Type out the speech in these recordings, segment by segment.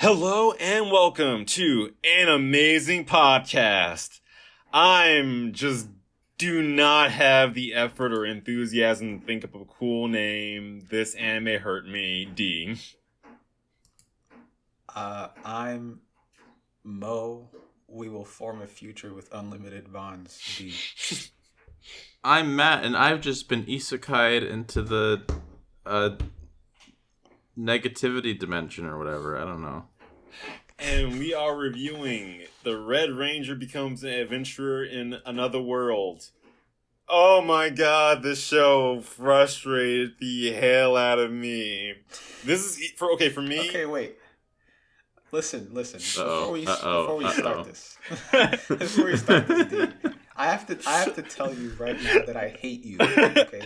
Hello and welcome to an amazing podcast. I'm just do not have the effort or enthusiasm to think of a cool name. This anime hurt me. D. I'm Mo. We will form a future with unlimited bonds. D. I'm Matt, and I've just been isekai'd into the negativity dimension or whatever. I don't know. And we are reviewing The Red Ranger Becomes an Adventurer in Another World. Oh my god, this show frustrated the hell out of me. This is for me. Okay, wait. Listen. Uh-oh. Before we start this, D, I have to tell you right now that I hate you. Okay,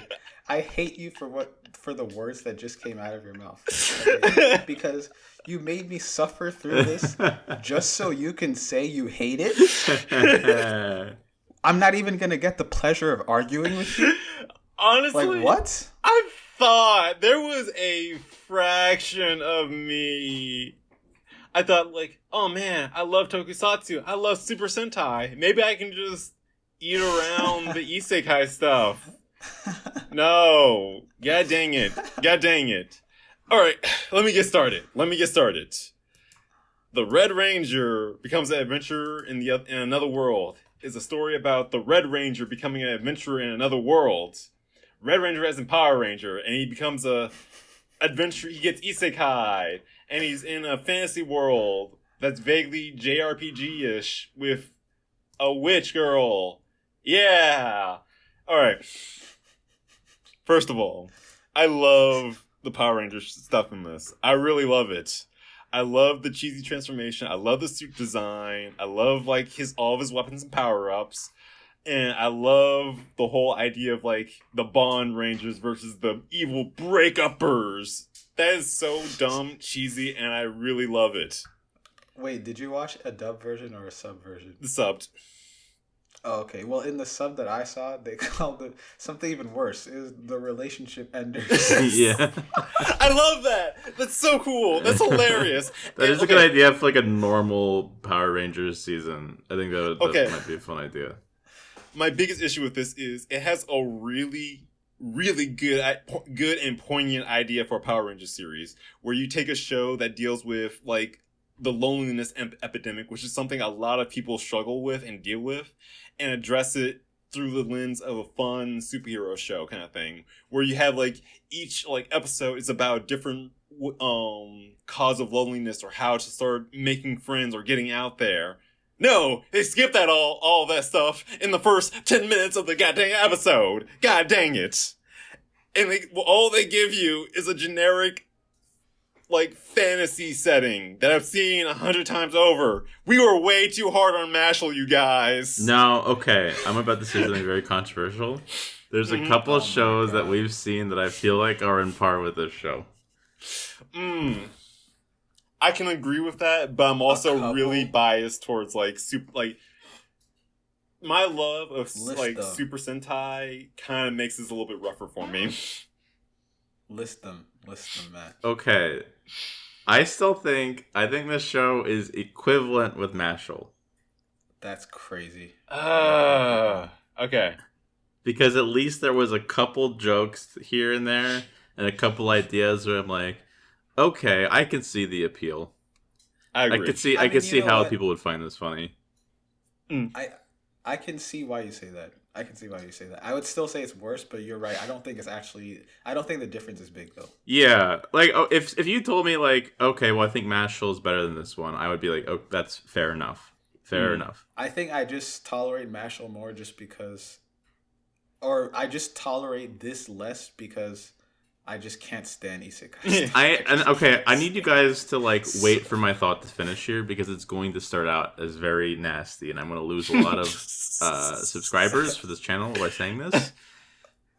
I hate you for the words that just came out of your mouth. Okay? Because you made me suffer through this just so you can say you hate it. I'm not even gonna get the pleasure of arguing with you. Honestly, like what? I thought there was a fraction of me. I thought, like, oh man, I love Tokusatsu. I love Super Sentai. Maybe I can just eat around the isekai stuff. No. God dang it. Alright, let me get started. The Red Ranger Becomes an Adventurer in Another World is a story about the Red Ranger becoming an adventurer in another world. Red Ranger as in Power Ranger, and he becomes a adventure. He gets isekai, and he's in a fantasy world that's vaguely JRPG-ish with a witch girl. Yeah. All right. First of all, I love the Power Ranger stuff in this. I really love it. I love the cheesy transformation. I love the suit design. I love like all of his weapons and power-ups. And I love the whole idea of like the Bond Rangers versus the evil break-uppers. That is so dumb, cheesy, and I really love it. Wait, did you watch a dub version or a sub version? The subbed. Oh, okay. Well, in the sub that I saw, they called it something even worse. It was the relationship enders. Yeah. I love that. That's so cool. That's hilarious. That is a good idea for like a normal Power Rangers season. I think that might be a fun idea. My biggest issue with this is it has a really good and poignant idea for a Power Rangers series, where you take a show that deals with like the loneliness epidemic, which is something a lot of people struggle with and deal with, and address it through the lens of a fun superhero show kind of thing, where you have like each like episode is about a different cause of loneliness or how to start making friends or getting out there. No, they skipped that all that stuff in the first 10 minutes of the goddamn episode. God dang it. And all they give you is a generic, like, fantasy setting that I've seen 100 times over. We were way too hard on Mashal, you guys. No, okay. I'm about to say something very controversial. There's a couple of shows that we've seen that I feel like are in par with this show. I can agree with that, but I'm also really biased towards like my love of Super Sentai kind of makes this a little bit rougher for me. List them, Matt. Okay, I think this show is equivalent with Mashal. That's crazy. Okay. Because at least there was a couple jokes here and there, and a couple ideas where I'm like, okay, I can see the appeal. I agree. I could see how people would find this funny. I can see why you say that. I would still say it's worse, but you're right. I don't think the difference is big though. Yeah, like if you told me like, okay, well I think Mashal is better than this one, I would be like, oh, that's fair enough. Fair enough. I think I just tolerate Mashal more just because, or I just tolerate this less because I just can't stand isekai. I need you guys to like wait for my thought to finish here because it's going to start out as very nasty, and I'm going to lose a lot of subscribers for this channel by saying this.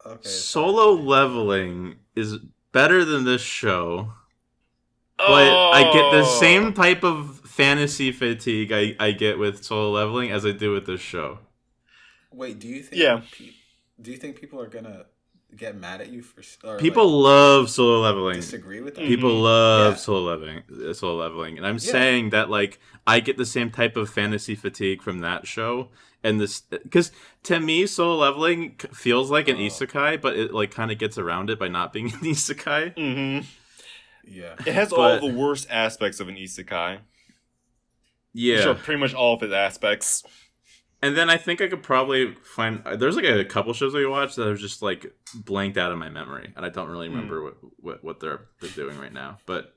Okay. Solo Leveling is better than this show, but I get the same type of fantasy fatigue I get with Solo Leveling as I do with this show. Wait, do you think? Yeah. Do you think people are gonna get mad at you for or People like, love solo leveling. disagree with that? People love Yeah. solo leveling, and I'm Yeah. saying that like I get the same type of fantasy fatigue from that show, and this because to me solo leveling feels like an isekai, but it like kind of gets around it by not being an isekai. Mm-hmm. Yeah. It has all the worst aspects of an isekai. Yeah, Which are pretty much all of its aspects. and then I think I could probably find there's like a couple shows we watched that are just like blanked out of my memory, and I don't really remember what they're doing right now. But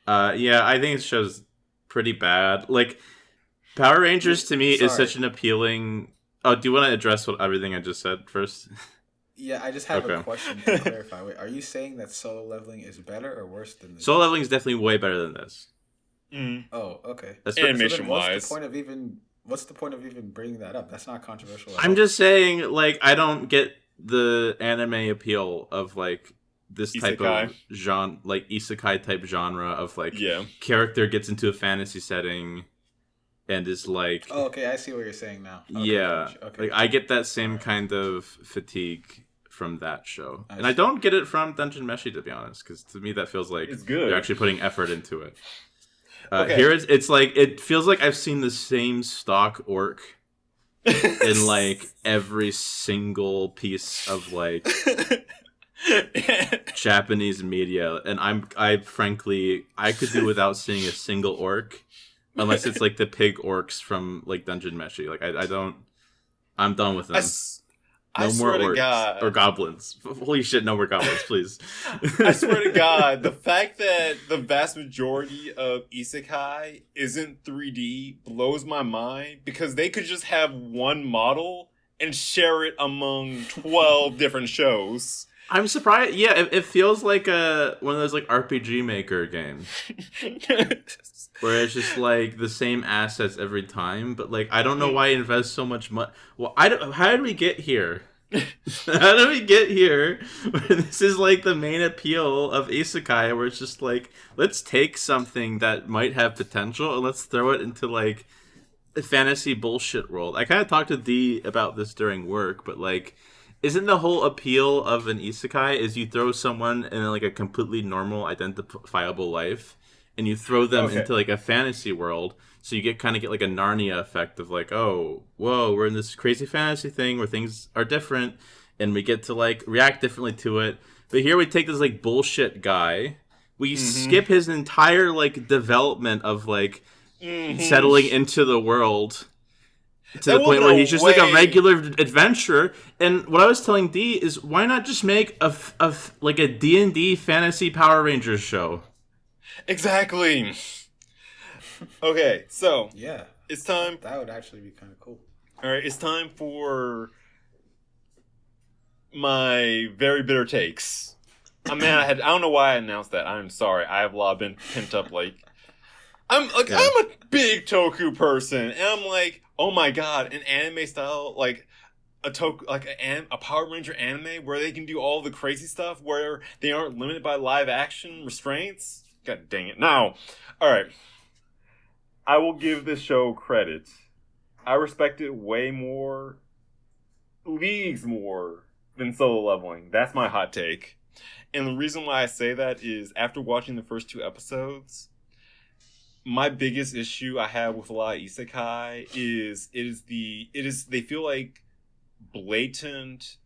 yeah, I think this show's pretty bad. Like Power Rangers to me is such an appealing. Oh, do you want to address everything I just said first? Yeah, I just have a question to clarify. Wait, are you saying that solo leveling is better or worse than this? Solo leveling is definitely way better than this. Mm. Oh, okay. Animation what's wise. What's the point of even bringing that up? That's not controversial. I'm just saying, like, I don't get the anime appeal of like this type Isekai. of genre, like isekai type genre of like Yeah. character gets into a fantasy setting and is like, Oh, okay. I see what you're saying now. Okay, yeah, gotcha. Okay. like I get that same kind of fatigue from that show, I and I see. don't get it from Dungeon Meshi, to be honest, because to me that feels like It's good. they're actually putting effort into it. Okay. Here it's like it feels like I've seen the same stock orc in like every single piece of like Japanese media, and I frankly I could do without seeing a single orc, unless it's like the pig orcs from like Dungeon Meshi. Like I don't, I'm done with them. I No more swear to orcs God. or goblins. Holy shit, no more goblins, please. I swear to God, the fact that the vast majority of isekai isn't 3D blows my mind, because they could just have one model and share it among 12 different shows. I'm surprised. Yeah, it feels like one of those like RPG Maker games where it's just like the same assets every time. But like, I don't know why I invest so much money. Well, how did we get here? How did we get here? Where this is like the main appeal of isekai, where it's just like, let's take something that might have potential and let's throw it into like a fantasy bullshit world. I kind of talked to Dee about this during work, but like, isn't the whole appeal of an isekai is you throw someone in like a completely normal, identifiable life, and you throw them into like a fantasy world, so you get like a Narnia effect of like, oh, whoa, we're in this crazy fantasy thing where things are different, and we get to like react differently to it. But here we take this like bullshit guy, we skip his entire like development of like settling into the world. To the point where he's just like a regular adventurer. And what I was telling Dee is, why not just make like a D&D fantasy Power Rangers show? Exactly. Okay, so Yeah, it's time. that would actually be kind of cool. All right, it's time for my very bitter takes. I mean, I don't know why I announced that. I'm sorry. I have a lot been pent up. I'm a big Toku person, and I'm like, oh my god, an anime style like a Power Ranger anime where they can do all the crazy stuff where they aren't limited by live action restraints. God dang it! Now, all right, I will give this show credit. I respect it way more, leagues more than Solo Leveling. That's my hot take. And the reason why I say that is after watching the first 2 episodes, my biggest issue I have with a lot of isekai is they feel like blatant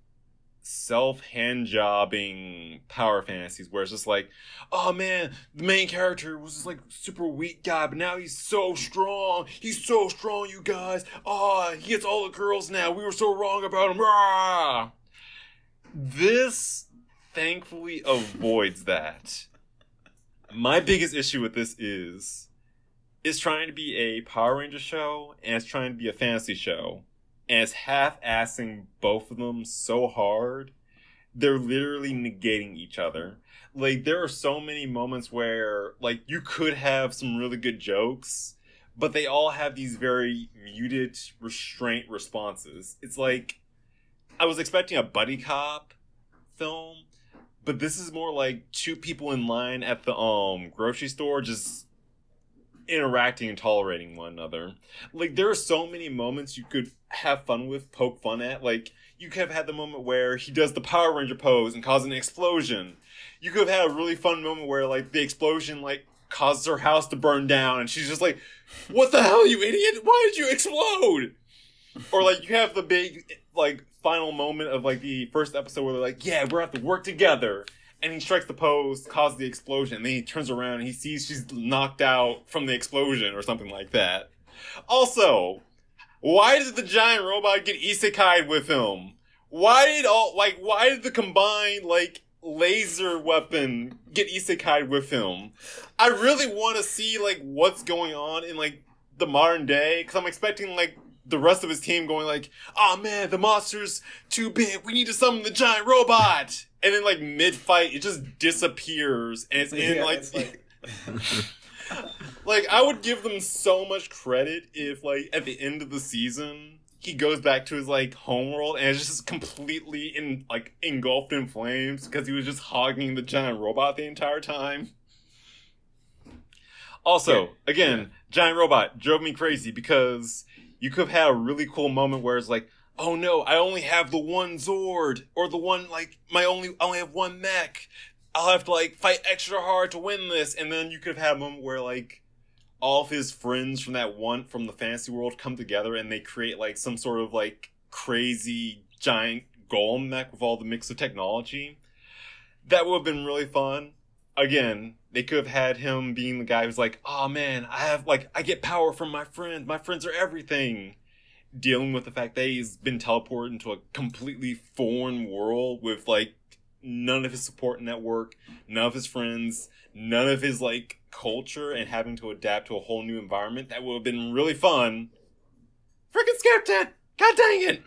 self-hand-jobbing power fantasies where it's just like, oh man, the main character was this like super weak guy, but now he's so strong, you guys. Oh, he gets all the girls now, we were so wrong about him. Rah! This thankfully avoids that. My biggest issue with this is it's trying to be a Power Ranger show and it's trying to be a fantasy show, and it's half-assing both of them so hard they're literally negating each other. Like, there are so many moments where like you could have some really good jokes, but they all have these very muted restraint responses. It's like I was expecting a buddy cop film, but this is more like 2 people in line at the grocery store just interacting and tolerating one another. Like, there are so many moments you could have fun with, poke fun at. Like, you could have had the moment where he does the Power Ranger pose and causes an explosion. You could have had a really fun moment where, like, the explosion, like, causes her house to burn down, and she's just like, "What the hell, you idiot? Why did you explode?" Or, like, you have the big, like, final moment of, like, the first episode where they're like, "Yeah, we're have to work together." And he strikes the pose, causes the explosion, and then he turns around and he sees she's knocked out from the explosion or something like that. Also, why did the giant robot get isekai'd with him? Why did the combined, like, laser weapon get isekai'd with him? I really want to see, like, what's going on in, like, the modern day, because I'm expecting, like, the rest of his team going like, "Oh man, the monster's too big, we need to summon the giant robot." And then, like, mid-fight, it just disappears, and it's in, like... It's like... like, I would give them so much credit if, like, at the end of the season, he goes back to his, like, homeworld, and it's just completely, engulfed in flames, because he was just hogging the giant robot the entire time. Also, again, giant robot drove me crazy, because you could have had a really cool moment where it's like, "Oh no, I only have the one Zord, or the one, like, I only have one mech. I'll have to, like, fight extra hard to win this." And then you could have had a moment where, like, all of his friends from the fantasy world come together and they create, like, some sort of, like, crazy giant golem mech with all the mix of technology. That would have been really fun. Again, they could have had him being the guy who's like, "Oh man, I get power from my friends. My friends are everything." Dealing with the fact that he's been teleported into a completely foreign world with, like, none of his support network, none of his friends, none of his, like, culture, and having to adapt to a whole new environment. That would have been really fun. Freaking Scareptat! God dang it!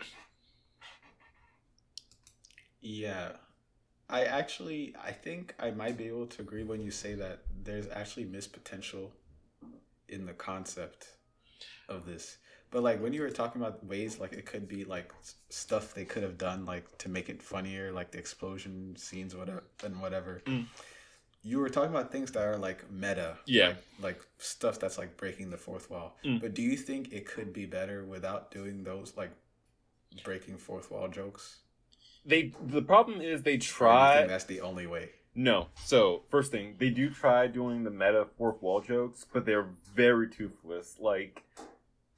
Yeah. I think I might be able to agree when you say that there's actually missed potential in the concept of this. But, like, when you were talking about ways, like, it could be, like, stuff they could have done, like, to make it funnier, like the explosion scenes, whatever. You were talking about things that are, like, meta. Yeah. Like stuff that's, like, breaking the fourth wall. But do you think it could be better without doing those, like, breaking fourth wall jokes? The problem is they Or do try... you think that's the only way? No. So, first thing, they do try doing the meta fourth wall jokes, but they're very toothless. Like,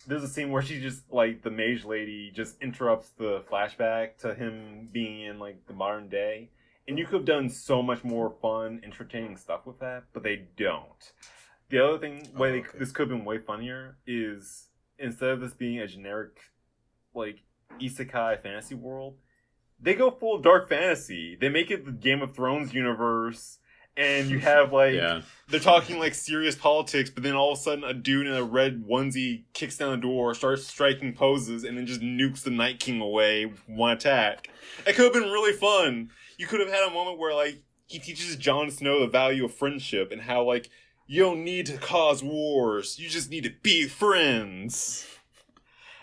there's a scene where she just, like, the mage lady just interrupts the flashback to him being in, like, the modern day. And you could have done so much more fun, entertaining stuff with that, but they don't. The other thing, this could have been way funnier, is instead of this being a generic, like, isekai fantasy world, they go full dark fantasy. They make it the Game of Thrones universe, and you have, like, they're talking, like, serious politics, but then all of a sudden a dude in a red onesie kicks down the door, starts striking poses, and then just nukes the Night King away with one attack. It could have been really fun. You could have had a moment where, like, he teaches Jon Snow the value of friendship and how, like, you don't need to cause wars. You just need to be friends.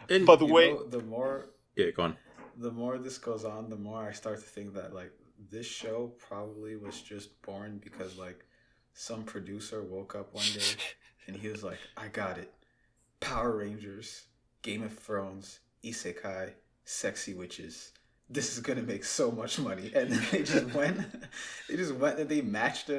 And but the way... the more... Yeah, go on. The more this goes on, the more I start to think that, like, this show probably was just born because, like, some producer woke up one day and he was like, "I got it. Power Rangers, Game of Thrones, Isekai, sexy witches. This is gonna make so much money." And then they just went and they mashed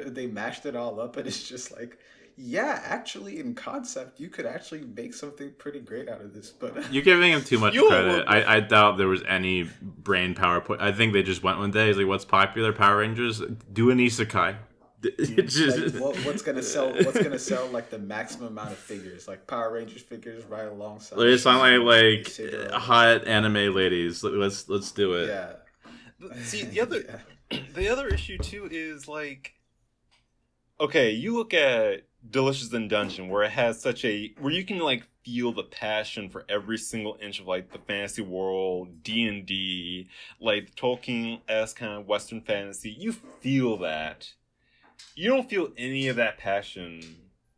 it all up, and it's just like, yeah, actually, in concept, you could actually make something pretty great out of this. But you're giving him too much credit. I doubt there was any brain power. I think they just went one day. He's like, "What's popular? Power Rangers. Do an isekai." Like, what's gonna sell? What's gonna sell, like, the maximum amount of figures, like Power Rangers figures, right alongside. It's not like hot anime ladies. Let's do it. Yeah. See, the other issue too is, like, okay, you look at Delicious in Dungeon, where it has where you can, like, feel the passion for every single inch of, like, the fantasy world, D&D, like the Tolkien-esque kind of Western fantasy. You feel that. You don't feel any of that passion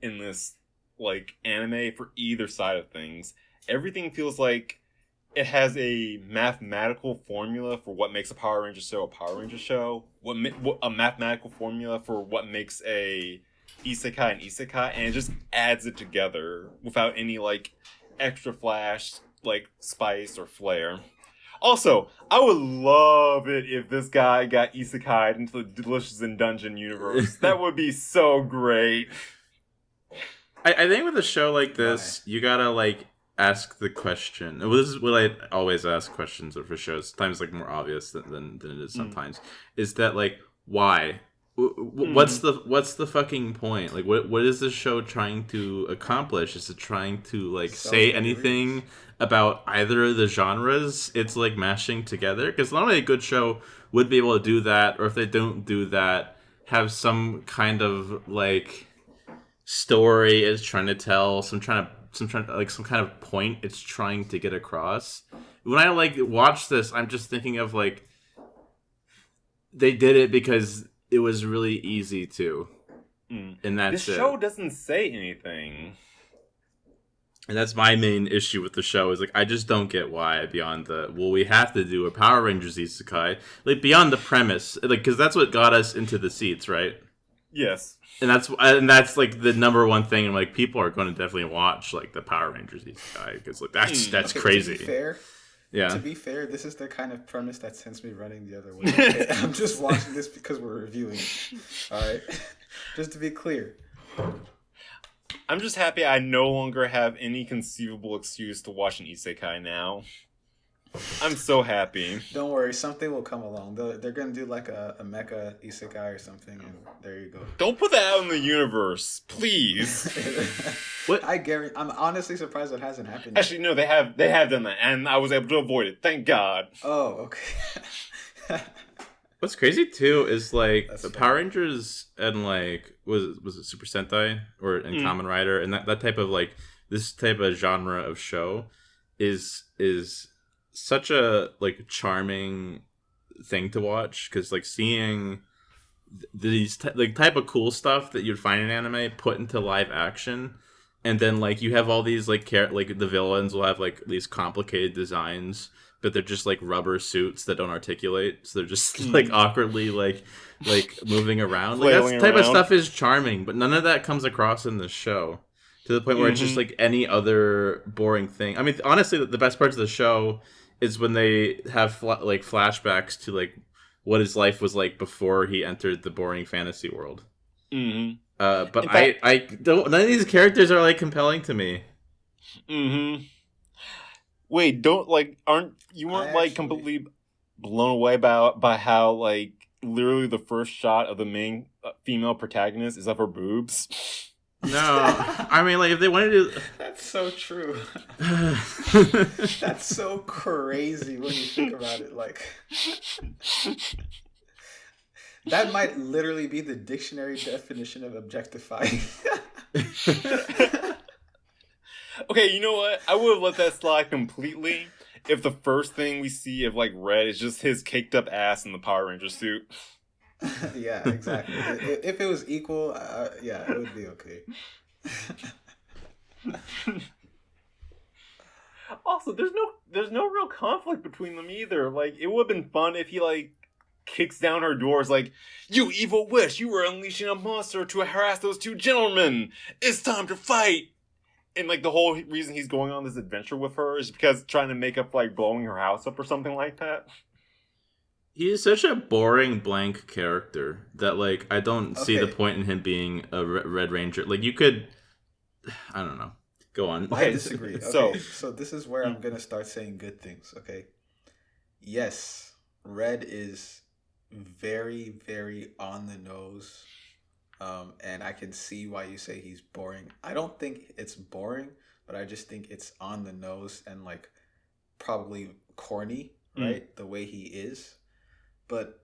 in this, like, anime for either side of things. Everything feels like it has a mathematical formula for what makes a Power Ranger show a Power Ranger show. What a mathematical formula for what makes a isekai and isekai, and it just adds it together without any like extra flash, like spice or flair. Also, I would love it if this guy got isekai'd into the Delicious in Dungeon universe. That would be so great. I think with a show like this, you gotta like ask the question. Well, this is what I always ask questions for shows. Sometimes like more obvious than it is sometimes. Is that like why? What's the fucking point? Like what is this show trying to accomplish? Is it trying to like say anything about either of the genres it's like mashing together? Because normally a good show would be able to do that, or if they don't do that, have some kind of like story it's trying to tell, some kind of point it's trying to get across. When I like watch this, I'm just thinking of like they did it because it was really easy to, and that's this show doesn't say anything. And that's my main issue with the show is like I just don't get why beyond we have to do a Power Rangers isekai, like beyond the premise, like because that's what got us into the seats, right? Yes, and that's like the number one thing, and like people are going to definitely watch like the Power Rangers isekai because like that's crazy. To be fair, this is the kind of premise that sends me running the other way. Okay? I'm just watching this because we're reviewing it. All right, just to be clear. I'm just happy I no longer have any conceivable excuse to watch an isekai now. I'm so happy. Don't worry, something will come along. They're going to do like a mecha isekai or something, and there you go. Don't put that out in the universe, please. What? I'm honestly surprised it hasn't happened yet. Actually, no, they have done that, and I was able to avoid it. Thank God. Oh, okay. What's crazy too is like the Power Rangers and like was it Super Sentai or Kamen Rider and that type of like this type of genre of show is such a like charming thing to watch because like seeing these type of cool stuff that you'd find in anime put into live action, and then like you have all these like like the villains will have like these complicated designs, but they're just like rubber suits that don't articulate, so they're just like awkwardly like moving around. Like that type of stuff is charming, but none of that comes across in this show to the point where it's just like any other boring thing. I mean, honestly, the best parts of the show is when they have like flashbacks to like what his life was like before he entered the boring fantasy world. Mm-hmm. But fact, I don't. None of these characters are like compelling to me. Mm-hmm. Wait, weren't like completely blown away by how like literally the first shot of the main female protagonist is of her boobs? No, I mean like if they wanted to. That's so true. That's so crazy when you think about it. Like that might literally be the dictionary definition of objectifying. Okay, you know what? I would have let that slide completely if the first thing we see of like Red is just his caked up ass in the Power Ranger suit. Yeah, exactly. If it was equal, yeah, it would be okay. Also, there's no real conflict between them either. Like, it would have been fun if he like kicks down her doors like, "You evil witch, you were unleashing a monster to harass those two gentlemen. It's time to fight." And like the whole reason he's going on this adventure with her is because trying to make up like blowing her house up or something like that. He is such a boring blank character that like I don't see the point in him being a Red Ranger. Like you could, I don't know. Go on. I disagree. Okay, so this is where I'm gonna start saying good things. Okay, yes, Red is very, very on the nose, and I can see why you say he's boring. I don't think it's boring, but I just think it's on the nose and like probably corny, right? The way he is. But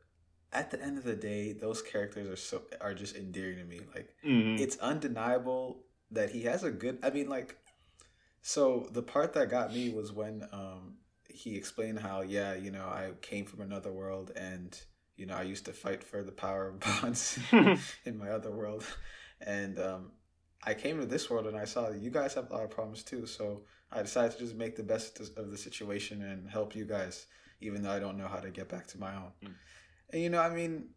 at the end of the day, those characters are just endearing to me. Like it's undeniable that he has a good. I mean, like, so the part that got me was when he explained how I came from another world and I used to fight for the power of bonds in my other world, and I came to this world and I saw that you guys have a lot of problems too. So I decided to just make the best of the situation and help you guys, even though I don't know how to get back to my own. And I mean,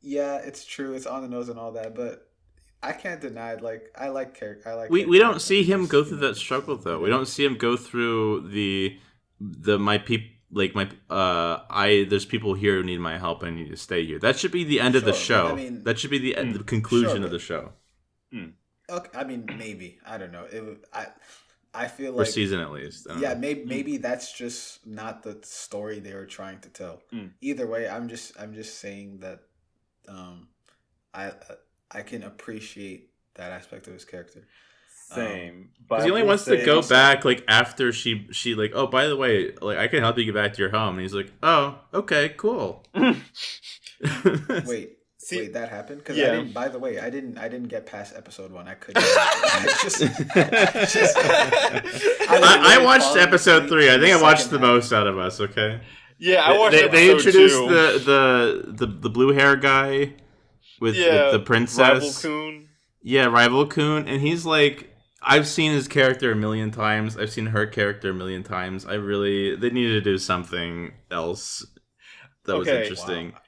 yeah, it's true, it's on the nose and all that, but I can't deny it. Like I like character. I like. We don't see character him because, go you through know, that struggle though. We yeah. don't see him go through the my peop like my I there's people here who need my help. I need to stay here. That should be the end of the Sure, but I show. mean, That should be the sure, conclusion of but the show, okay. I mean, maybe I don't know. I feel for like season at least. I don't yeah, know. maybe that's just not the story they were trying to tell. Either way, I'm just saying that I I can appreciate that aspect of his character. Same, but Because I he only will wants to say go also- back like after she like, oh, by the way, like I can help you get back to your home, and he's like, oh, okay, cool. Wait, See- wait, that happened? Because Yeah. I didn't. By the way, I didn't get past episode 1. I couldn't. I I watched falling episode asleep 3. I in think the I watched second the half. most out of us. Okay. Yeah, I watched They episode introduced 2. the blue hair guy with the princess. Rival Coon. Yeah, Rival Coon, and he's like, I've seen his character a million times. I've seen her character a million times. They needed to do something else that was Okay. interesting. Wow.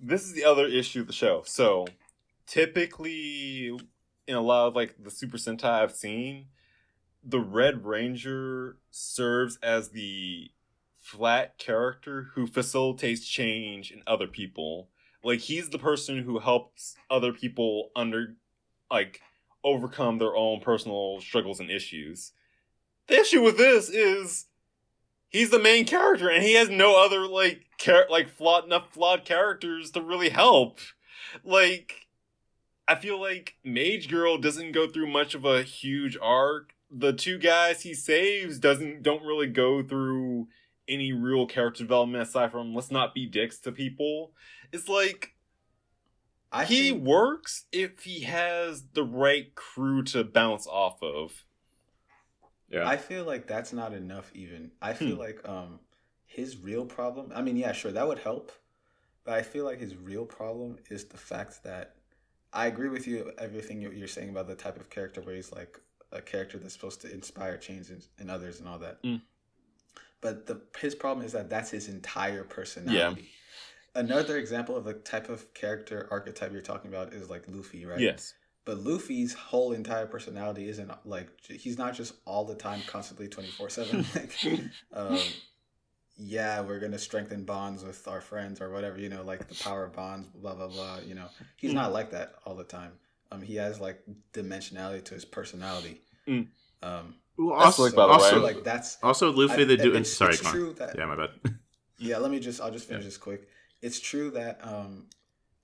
This is the other issue of the show. So, typically, in a lot of like the Super Sentai I've seen, the Red Ranger serves as the flat character who facilitates change in other people. Like he's the person who helps other people overcome their own personal struggles and issues. The issue with this is he's the main character and he has no other flawed characters to really help. Like I feel like Mage Girl doesn't go through much of a huge arc. The two guys he saves don't really go through any real character development aside from let's not be dicks to people. It's like he think- works if he has the right crew to bounce off of. Yeah. I feel like that's not enough even. I feel like his real problem, I mean, yeah, sure, that would help. But I feel like his real problem is the fact that I agree with you everything you're saying about the type of character where he's like a character that's supposed to inspire change in others and all that. But his problem is that that's his entire personality. Another example of the type of character archetype you're talking about is like Luffy, right? Yes. But Luffy's whole entire personality isn't like he's not just all the time constantly 24/7 like yeah, we're going to strengthen bonds with our friends or whatever, you know, like the power of bonds, blah blah blah, you know. He's not like that all the time. He has like dimensionality to his personality. Well, also, by the so, way, like that's also Luffy they do. Sorry, it's Connor. true that Yeah, my bad. yeah, I'll just finish this quick. It's true that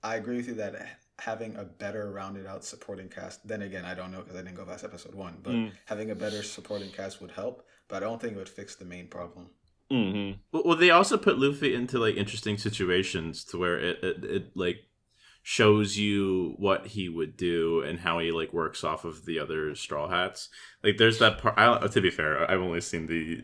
I agree with you that having a better rounded out supporting cast, then again, I don't know because I didn't go past episode 1, but having a better supporting cast would help, but I don't think it would fix the main problem. Mm-hmm. Well, they also put Luffy into like interesting situations to where it like shows you what he would do and how he like works off of the other Straw Hats. Like there's that part. To be fair, I've only seen the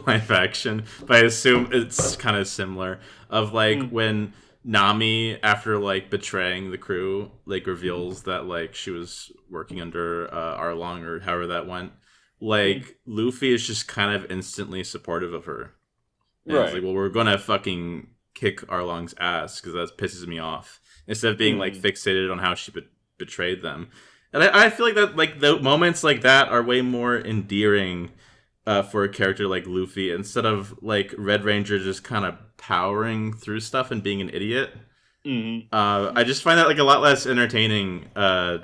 live action, but I assume it's kind of similar. Of like when Nami, after like betraying the crew, like reveals that like she was working under Arlong or however that went. Like Luffy is just kind of instantly supportive of her. And it's like, well, we're gonna fucking kick Arlong's ass because that pisses me off. Instead of being like fixated on how she betrayed them, and I feel like that like the moments like that are way more endearing for a character like Luffy instead of like Red Ranger just kind of powering through stuff and being an idiot. I just find that like a lot less entertaining. I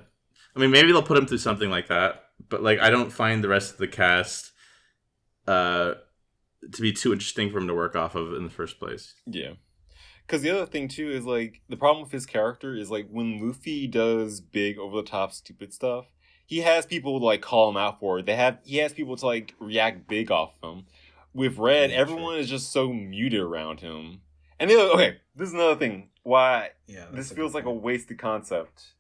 mean, maybe they'll put him through something like that, but like I don't find the rest of the cast to be too interesting for him to work off of in the first place. Yeah. Because the other thing, too, is, like, the problem with his character is, like, when Luffy does big, over-the-top, stupid stuff, he has people to, like, call him out for it. He has people to, like, react big off him. With Red, everyone is just so muted around him. And the other, okay, this is another thing. Why this feels like a wasted concept.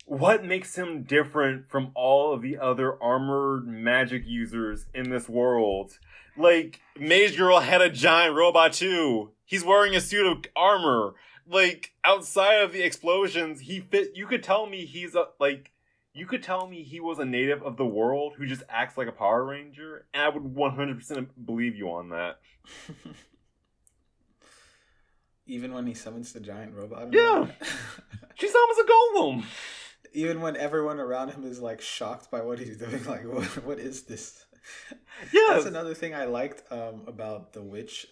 What makes him different from all of the other armored magic users in this world? Like, Mage Girl had a giant robot too. He's wearing a suit of armor. Like, outside of the explosions, you could tell me he was a native of the world who just acts like a Power Ranger, and I would 100% believe you on that. Even when he summons the giant robot? Yeah. She summons a golem. even when everyone around him is like shocked by what he's doing, like what is this? Yeah, That's another thing I liked about the witch,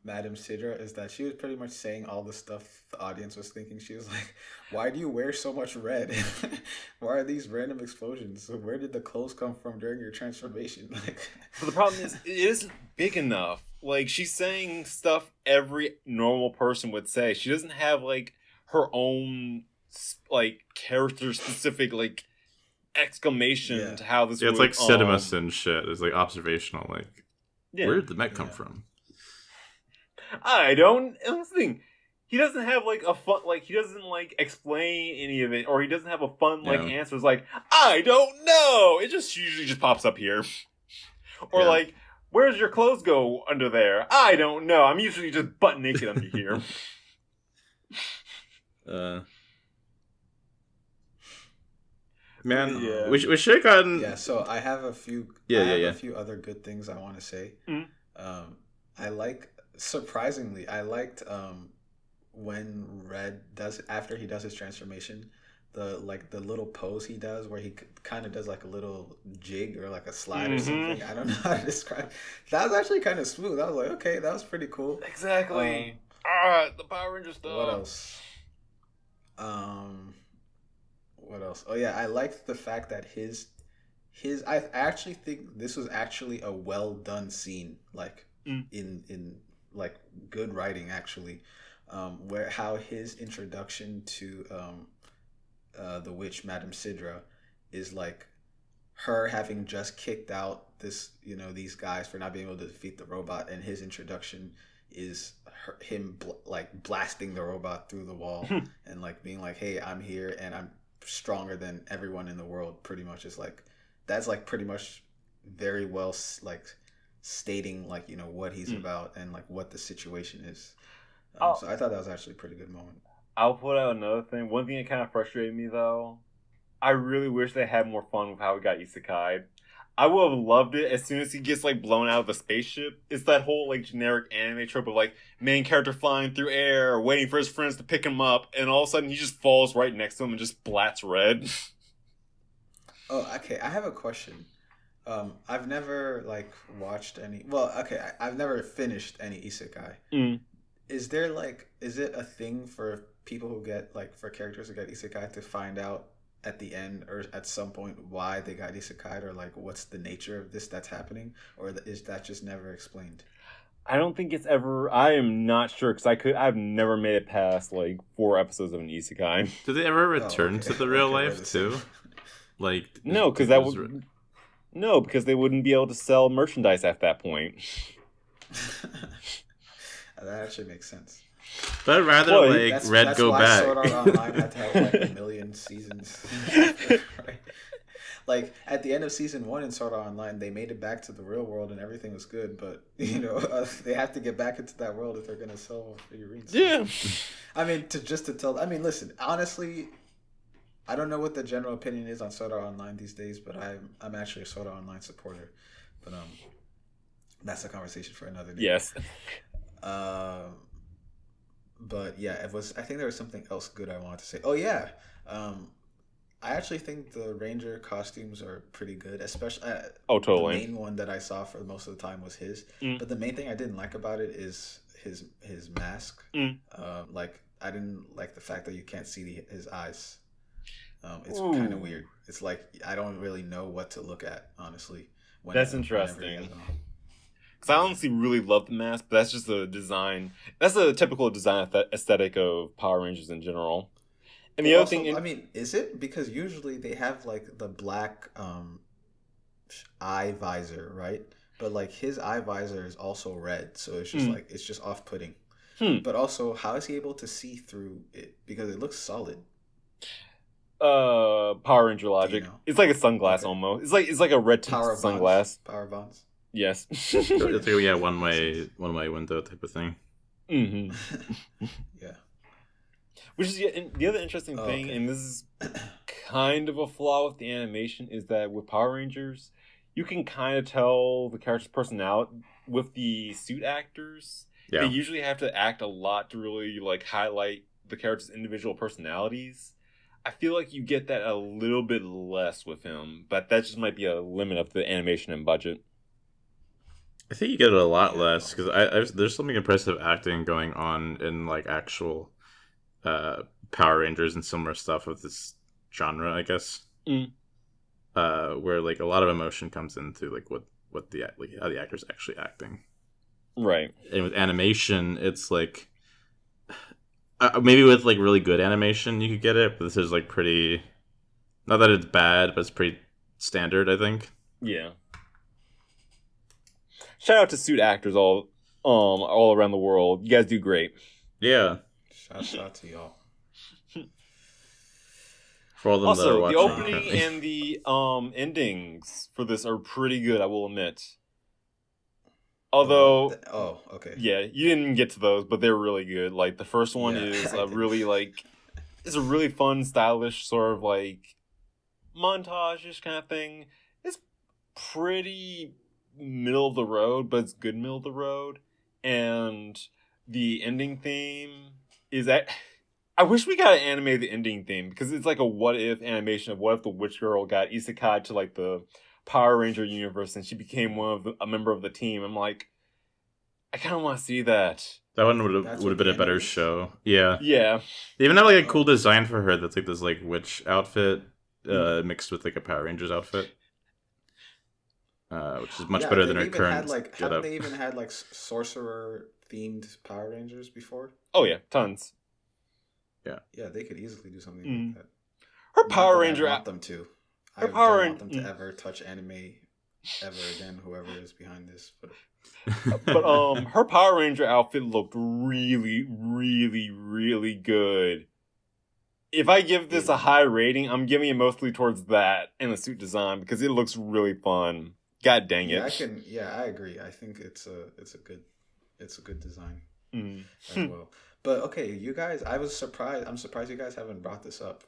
Madame Sidra, is that she was pretty much saying all the stuff the audience was thinking. She was like, "Why do you wear so much red? Why are these random explosions? Where did the clothes come from during your transformation?" Like, but the problem is, it isn't big enough. Like, she's saying stuff every normal person would say. She doesn't have like her own like character specific like exclamation to how this. Yeah, it's would, like cinemas and shit. It's like observational. Like, yeah. Where did the mech come from? I don't. That's the thing. He doesn't have like a fun. Like, he doesn't like explain any of it, or he doesn't have a fun like answer. It's like, I don't know. It just usually just pops up here, or like, where's your clothes go under there? I don't know. I'm usually just butt naked under here. Man, we should have gotten. Yeah, so I have a few. A few other good things I want to say. Mm-hmm. Surprisingly, I liked when Red does after he does his transformation, the little pose he does where he kind of does like a little jig or like a slide or something. I don't know how to describe. That was actually kind of smooth. I was like, okay, that was pretty cool. Exactly. The Power Ranger stuff. What else? What else? Oh yeah, I liked the fact that his I actually think this was actually a well done scene, like in like good writing actually, where how his introduction to the witch Madame Sidra is like her having just kicked out these guys for not being able to defeat the robot, and his introduction is him blasting the robot through the wall and like being like, hey, I'm here and I'm stronger than everyone in the world. Pretty much is like that's like pretty much very well like stating like what he's about and like what the situation is. So I thought that was actually a pretty good moment. I'll put out another thing. One thing that kind of frustrated me though, I really wish they had more fun with how he got isekai'd. I would have loved it as soon as he gets like blown out of the spaceship. It's that whole like generic anime trope of like main character flying through air, waiting for his friends to pick him up, and all of a sudden he just falls right next to him and just blats red. Oh, okay. I have a question. I've never like watched any. Well, okay, I've never finished any isekai. Is it a thing for people who get like for characters who get isekai to find out at the end or at some point why they got isekai, or like what's the nature of this that's happening, or is that just never explained? I don't think it's ever. I am not sure because I've never made it past like 4 episodes of an isekai. Did they ever return to the real life too? Like no, because because they wouldn't be able to sell merchandise at that point. That actually makes sense. But I'd rather Red go back. Sword Art Online had to have like 1 million seasons. Right? Like at the end of season 1 in Sword Art Online, they made it back to the real world and everything was good. But they have to get back into that world if they're gonna sell figurines. Yeah. I mean, listen. Honestly, I don't know what the general opinion is on Sword Art Online these days, but I'm actually a Sword Art Online supporter. But that's a conversation for another day. Yes. But yeah, I think there was something else good I wanted to say. Oh yeah, I actually think the Ranger costumes are pretty good, especially. Totally. The main one that I saw for most of the time was his. But the main thing I didn't like about it is his mask. Like I didn't like the fact that you can't see his eyes. It's kind of weird. It's like I don't really know what to look at, honestly. That's interesting. Because I honestly really love the mask, but that's just a design. That's a typical design aesthetic of Power Rangers in general. And the other thing, I mean, is it? Because usually they have like the black eye visor, right? But like his eye visor is also red, so it's just like it's just off-putting. But also, how is he able to see through it? Because it looks solid. Power Ranger logic. It's like a sunglass almost. It's like a red tinted sunglass. Power bonds. Yes. It's like one way window type of thing. Mm-hmm. Yeah. Which is the other interesting thing, and this is kind of a flaw with the animation, is that with Power Rangers, you can kind of tell the character's personality with the suit actors. Yeah. They usually have to act a lot to really like highlight the character's individual personalities. I feel like you get that a little bit less with him, but that just might be a limit of the animation and budget. I think you get it a lot less because there's something impressive acting going on in like actual Power Rangers and similar stuff of this genre, I guess. Where like a lot of emotion comes into like what the like how the actor's actually acting. Right. And with animation, it's like maybe with like really good animation you could get it, but this is like pretty. Not that it's bad, but it's pretty standard, I think. Yeah. Shout out to suit actors all around the world. You guys do great. Yeah. Shouts out to y'all. For all of them that are Also, watching the opening currently. and the endings for this are pretty good, I will admit. Although, oh, okay. yeah, you didn't get to those, but they're really good. Like the first one Yeah, is I a did. really like, it's a really fun, stylish sort of like montage-ish kind of thing. It's pretty middle of the road, but it's good middle of the road. And the ending theme is that. I wish we got to animate the ending theme because it's like a what if animation of what if the witch girl got isekai to like the Power Ranger universe and she became a member of the team. I'm like, I kind of want to see that. That one That's would have what been a the better anime is? show. Yeah. Yeah. They even have like a cool design for her that's like this like witch outfit mixed with like a Power Rangers outfit. Which is much better than her current Haven't getup. they even had like sorcerer themed Power Rangers before? Oh yeah, tons. Yeah, they could easily do something Mhm. like that. Her Not Power that Ranger. I want them to. I Her don't Power want them Ran- to ever touch anime ever again. Whoever is behind this, but But her Power Ranger outfit looked really, really, really good. If I give this a high rating, I'm giving it mostly towards that and the suit design because it looks really fun. God dang it! yeah, I agree. I think it's a good design Mm. as well. But okay, you guys, I'm surprised you guys haven't brought this up.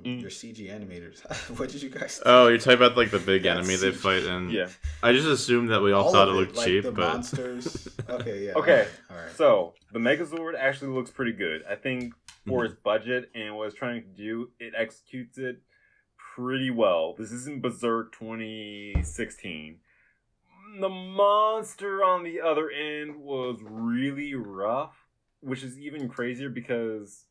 Your CG animators. What did you guys think? Oh, you're talking about like the big That enemy they CG. fight in. Yeah. I just assumed that we all All thought of it looked like cheap, the but monsters. Okay, yeah. Okay. All right. So the Megazord actually looks pretty good. I think for its budget and what it's trying to do, it executes it pretty well. This isn't Berserk 2016. The monster on the other end was really rough, which is even crazier because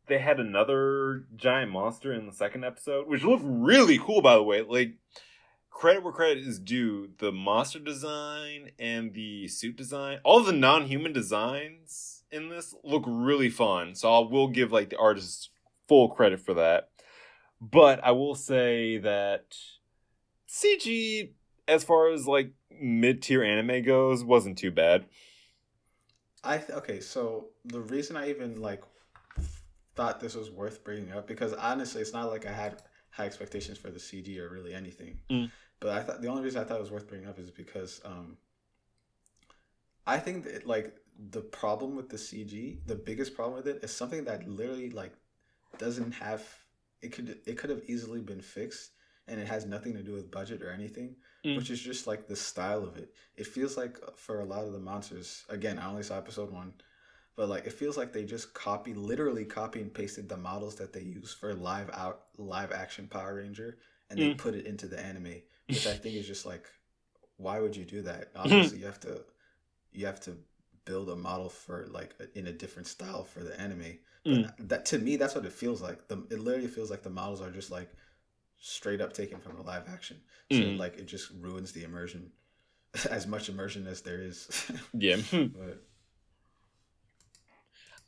they had another giant monster in the second episode, which looked really cool, by the way. Like, credit where credit is due. The monster design and the suit design, all the non-human designs in this look really fun. So I will give like the artists full credit for that. But I will say that CG, as far as like mid-tier anime goes, wasn't too bad. Okay, so the reason I even like thought this was worth bringing up, because honestly, it's not like I had high expectations for the CG or really anything. But I thought the only reason I thought it was worth bringing up is because I think that like the problem with the CG, the biggest problem with it is something that literally like doesn't have it could have easily been fixed, and it has nothing to do with budget or anything, which is just like the style of it. It feels like for a lot of the monsters, again, I only saw episode 1, but like it feels like they just literally copy and pasted the models that they use for live action Power Ranger, and they put it into the anime, which I think is just like, why would you do that? Obviously, you have to build a model for like in a different style for the anime. But that, to me, that's what it feels like. It literally feels like the models are just like straight up taken from the live action. So like it just ruins the immersion, as much immersion as there is. Yeah. But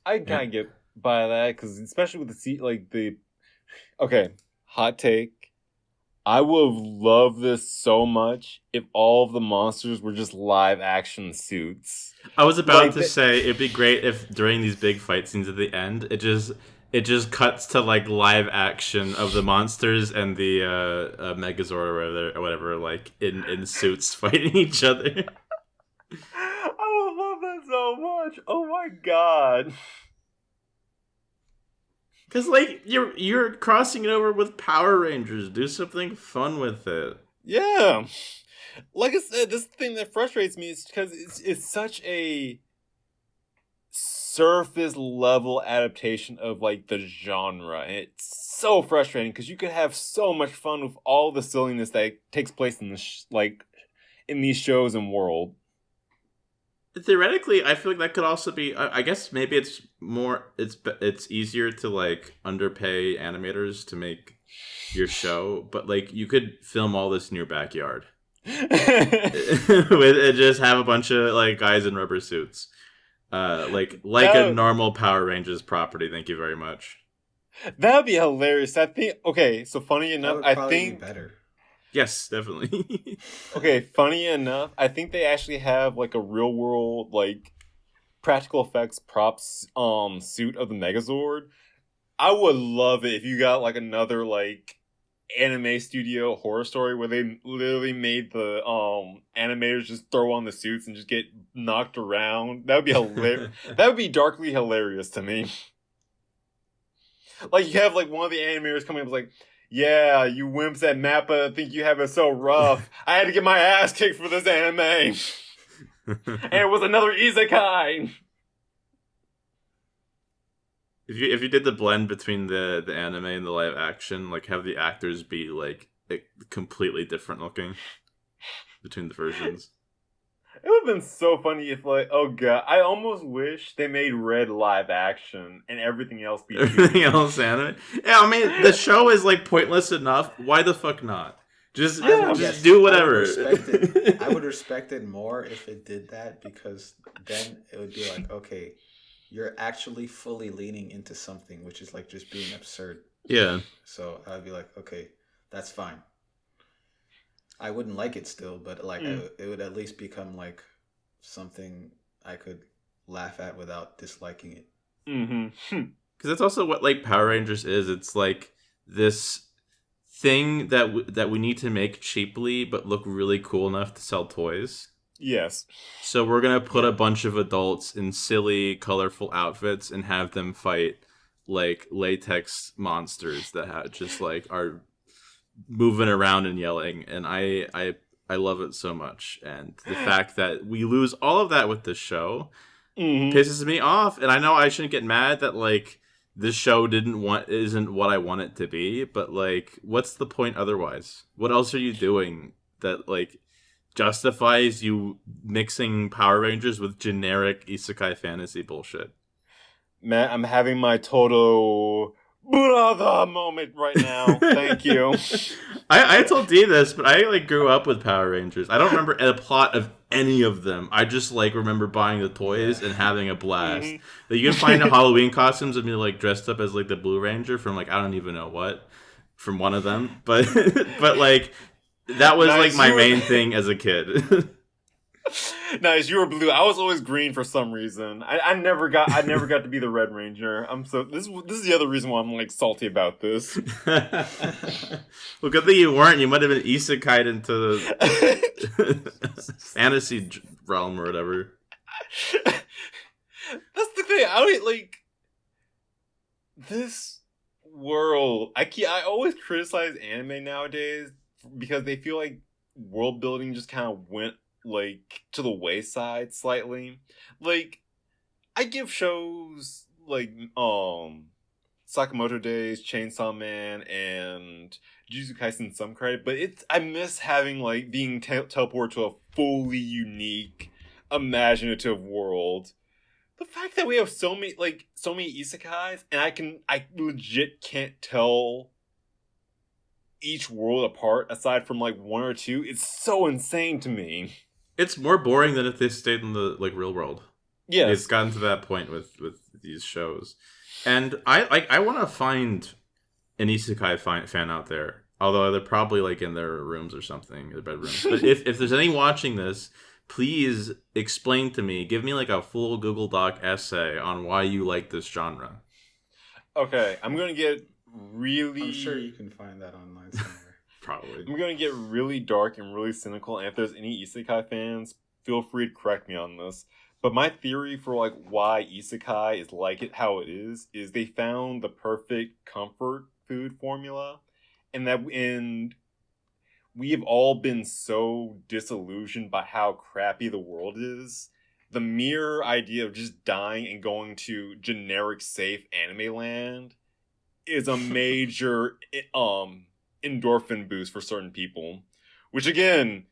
I kind of get by that because especially with okay, hot take. I would have loved this so much if all of the monsters were just live action suits. I was about Like to say it'd be great if during these big fight scenes at the end, it just cuts to like live action of the monsters and the Megazord or whatever, like in suits fighting each other. I would love that so much. Oh my god. Because like you're crossing it over with Power Rangers. Do something fun with it. Yeah. Like I said, this thing that frustrates me is because it's such a surface level adaptation of like the genre. And it so frustrating because you could have so much fun with all the silliness that takes place in in these shows and world. Theoretically, I feel like that could also be. I guess maybe it's more. It's easier to like underpay animators to make your show, but like you could film all this in your backyard, and just have a bunch of like guys in rubber suits, like a normal Power Rangers property. Thank you very much. That would be hilarious. I think. Okay, so funny enough, I think be better. Yes, definitely. Okay, funny enough, I think they actually have like a real world like practical effects props suit of the Megazord. I would love it if you got like another like anime studio horror story where they literally made the animators just throw on the suits and just get knocked around. That would be hilarious. That would be darkly hilarious to me. Like you have like one of the animators coming up like, yeah, you wimps at Mappa think you have it so rough. I had to get my ass kicked for this anime. And it was another isekai. If you did the blend between the anime and the live action, like have the actors be like completely different looking between the versions. It would have been so funny if, like, oh god, I almost wish they made Red live action and everything else be everything else anime. Yeah, I mean the show is like pointless enough. Why the fuck not? Just do whatever. I would respect it more if it did that because then it would be like, okay, you're actually fully leaning into something, which is like just being absurd. Yeah. So I'd be like, okay, that's fine. I wouldn't like it still, but like it would at least become like something I could laugh at without disliking it. Mm-hmm. Because that's also what like Power Rangers is. It's like this thing that we need to make cheaply but look really cool enough to sell toys. Yes. So we're gonna put a bunch of adults in silly, colorful outfits and have them fight like latex monsters that just like are moving around and yelling, and I love it so much. And the fact that we lose all of that with this show pisses me off. And I know I shouldn't get mad that like this show isn't what I want it to be, but like what's the point otherwise? What else are you doing that like justifies you mixing Power Rangers with generic isekai fantasy bullshit? Matt, I'm having my total brother moment right now. Thank you. I told D this, but I like grew up with Power Rangers. I don't remember a plot of any of them. I just like remember buying the toys and having a blast. Like, you can find the Halloween costumes of me like dressed up as like the Blue Ranger from like I don't even know what from one of them, but like that was like my main thing as a kid. Nice, you were blue. I was always green for some reason. I never got to be the Red Ranger. This is the other reason why I'm like salty about this. Well, good thing you weren't. You might have been isekai'd into the fantasy realm or whatever. That's the thing. I don't like this world. I always criticize anime nowadays because they feel like world building just kind of went like to the wayside slightly. Like I give shows like Sakamoto Days, Chainsaw Man, and Jujutsu Kaisen some credit, but I miss having like being teleported to a fully unique, imaginative world. The fact that we have so many isekais, and I legit can't tell each world apart aside from like one or two, it's so insane to me. It's more boring than if they stayed in the like real world. Yeah, it's gotten to that point with these shows, and I want to find an isekai fan out there. Although they're probably like in their rooms or something, their bedrooms. But if there's any watching this, please explain to me. Give me like a full Google Doc essay on why you like this genre. Okay, I'm gonna get really. I'm sure you can find that online somewhere. Probably. I'm gonna get really dark and really cynical, and if there's any isekai fans, feel free to correct me on this. But my theory for like why isekai is like it how it is they found the perfect comfort food formula, and we have all been so disillusioned by how crappy the world is. The mere idea of just dying and going to generic safe anime land is a major endorphin boost for certain people. Which again,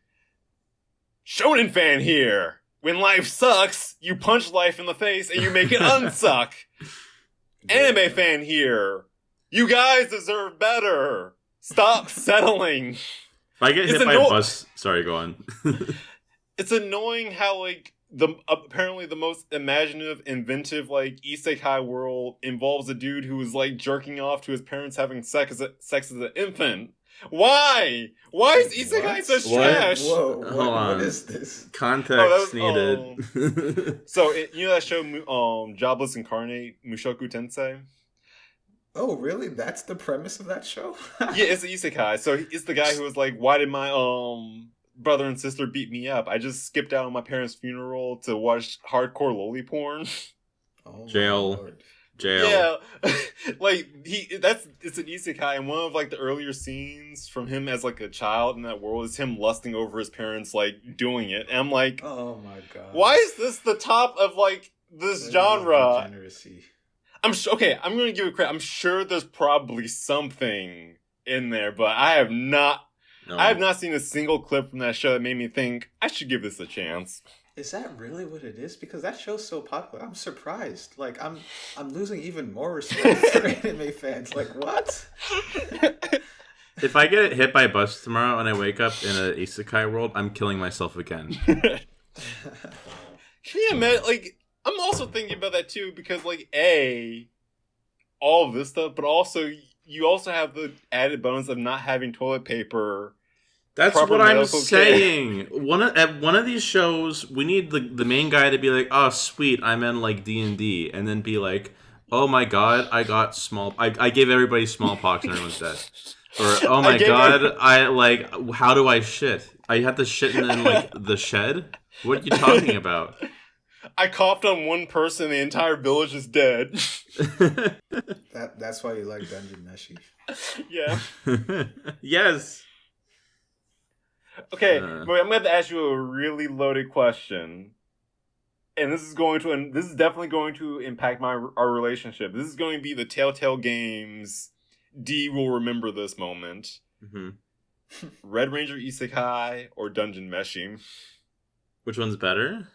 shonen fan here. When life sucks, you punch life in the face and you make it unsuck. Anime fan here. You guys deserve better. Stop settling. If I get hit by a bus, sorry, go on. It's annoying how like apparently the most imaginative, inventive like isekai world involves a dude who is like jerking off to his parents having sex as an infant. Why? Why is isekai such trash? Whoa, Hold on. What is this? Context needed. So you know that show, Jobless Incarnate, Mushoku Tensei. Oh, really? That's the premise of that show? Yeah, it's an isekai. So it's the guy who was like, "Why did my brother and sister beat me up? I just skipped out on my parents' funeral to watch hardcore loli porn." Oh, Jail. Yeah, like it's an isekai, and one of like the earlier scenes from him as like a child in that world is him lusting over his parents, like doing it. And I'm like, oh my god, why is this the top of like this genre? Degeneracy. Okay, I'm gonna give it credit. I'm sure there's probably something in there, but I have not seen a single clip from that show that made me think I should give this a chance. Is that really what it is? Because that show's so popular. I'm surprised. Like I'm losing even more respect for anime fans. Like what? If I get hit by a bus tomorrow and I wake up in an isekai world, I'm killing myself again. Can you imagine? Like, I'm also thinking about that too because, like, all of this stuff, but also you also have the added bonus of not having toilet paper. That's what I'm saying. At one of these shows, we need the main guy to be like, "Oh, sweet, I'm in like D&D," and then be like, "Oh my god, I got I gave everybody smallpox and everyone's dead." Or, "Oh my god, how do I shit? I have to shit in like the shed? What are you talking about?" I coughed on one person, the entire village is dead. That's why you like Dungeon Meshi. Yeah. Yes. Okay, but I'm going to have to ask you a really loaded question. And this is definitely going to impact our relationship. This is going to be the Telltale Games. D will remember this moment. Mm-hmm. Red Ranger Isekai or Dungeon Meshi? Which one's better?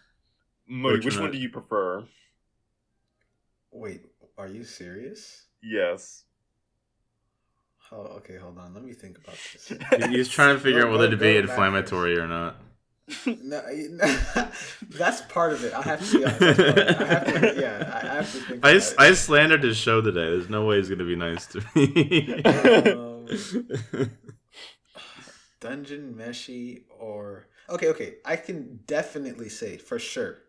Which one do you prefer? Wait, are you serious? Yes. Oh, okay, hold on. Let me think about this. He's trying to figure out whether to be inflammatory or not. No, that's part of it. I have to be honest. I have to think about it. I slandered his show today. There's no way he's going to be nice to me. Dungeon Meshi or... Okay. I can definitely say, for sure,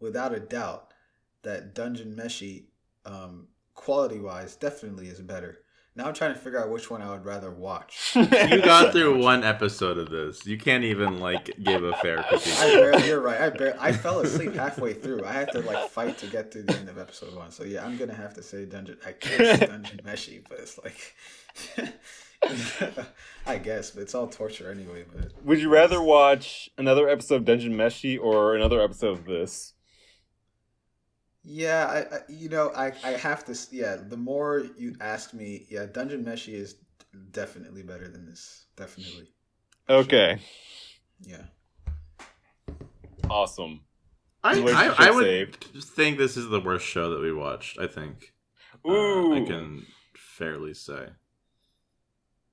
without a doubt, that Dungeon Meshi, quality-wise, definitely is better. Now I'm trying to figure out which one I would rather watch. You got through one episode of this. You can't even give a fair critique. You're right. I fell asleep halfway through. I had to fight to get to the end of episode 1. So yeah, I'm gonna have to say Dungeon Meshi, but it's like I guess, but it's all torture anyway. But would you rather watch another episode of Dungeon Meshi or another episode of this? Yeah, I have to. Yeah, the more you ask me, yeah, Dungeon Meshi is definitely better than this. Definitely. Okay. Sure. Yeah. Awesome. I would think this is the worst show that we watched. I think. Ooh. I can fairly say.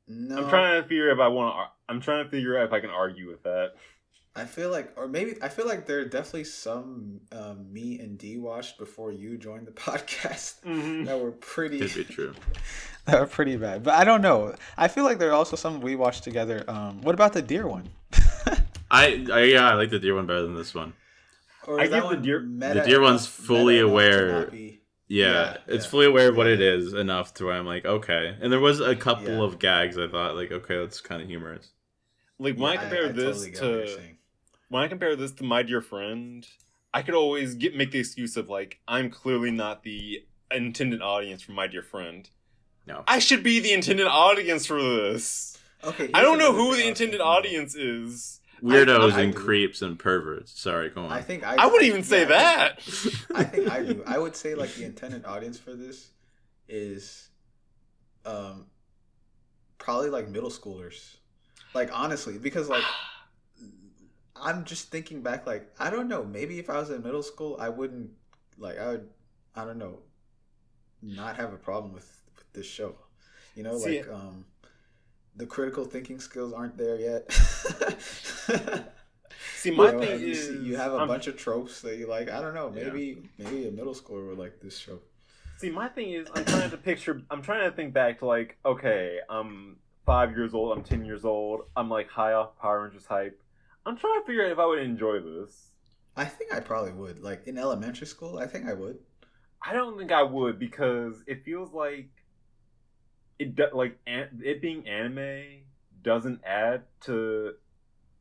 No. I'm trying to figure out if I can argue with that. I feel like there are definitely some me and D watched before you joined the podcast that were pretty. Could be true. That were pretty bad, but I don't know. I feel like there are also some we watched together. What about the deer one? I like the deer one better than this one. Or I give the deer one's fully aware. Yeah, it's fully aware of what it is enough to where I'm like, okay. And there was a couple of gags I thought okay, that's kind of humorous. Like when I compare this to My Dear Friend, I could always make the excuse of I'm clearly not the intended audience for My Dear Friend. No, I should be the intended audience for this. Okay, I don't know who the intended audience is. Weirdos and creeps and perverts. Sorry, go on. I wouldn't even say that. I think I do. I would say the intended audience for this is um, probably like middle schoolers. Like honestly, because like I'm just thinking back, like I don't know, maybe if I was in middle school, I wouldn't like I don't know, not have a problem with this show. You know, See, like the critical thinking skills aren't there yet. see, You my know, thing and is, you have a bunch of tropes that you like. I don't know, maybe a middle schooler would like this show. see, my thing is, I'm trying to think back to like, okay, I'm 5 years old, I'm 10 years old, I'm like high off Power Rangers hype. I'm trying to figure out if I would enjoy this. I think I probably would. Like in elementary school, I think I would. I don't think I would because it feels like it being anime doesn't add to